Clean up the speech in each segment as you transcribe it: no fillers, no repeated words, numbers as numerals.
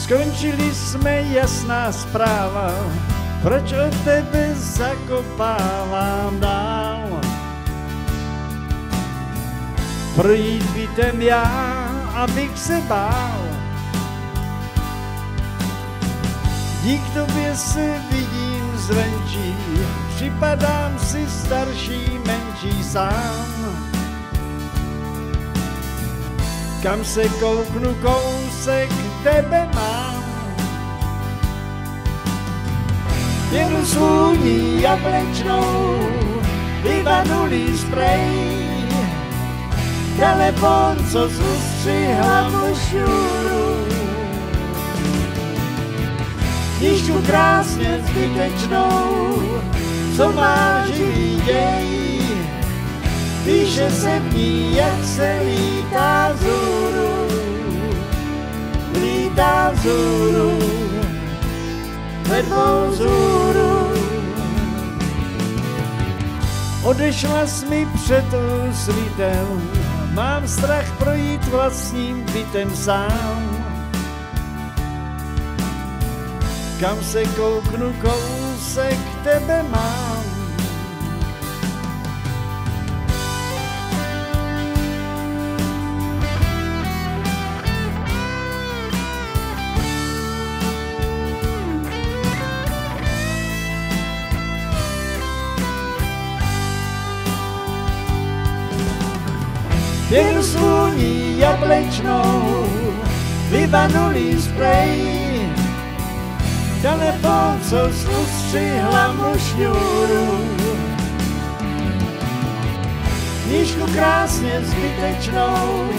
Skončili jsme, jasná zpráva, proč od tebe zakopávám dál. Projít bytem já, abych se bál. Dík tobě se vidím zvenčí, připadám si starší, menší sám. Kam se kouknu, kousek tebe mám. Pěnu svůní jablečnou, vyvanulý sprej, telefon, co zustřihla mošuru. Knížku krásně zbytečnou, co má živý děj, píše se v ní, jak se lítá vzhůru, lítá vzhůru, ve tvou vzhůru. Odešla jsi mi před úsvitem, mám strach projít vlastním bytem sám. Kam se kouknu, kousek tebe mám. Pěnu svůní jablečnou, vyvanulý sprej, telefon, co ustřihla mu šňůru. Knížku krásně zbytečnou,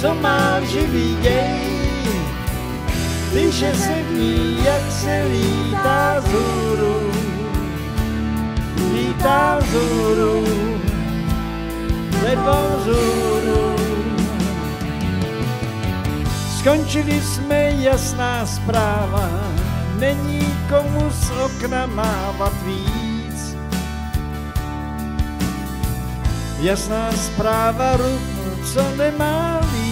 co má živý děj, píše se v ní, jak se lítá vzhůru, lítá vzhůru, ve tvou vzhůru. Skončili jsme, jasná zpráva, není komu z okna mávat víc. Jasná zpráva, ruch, co nemá víc.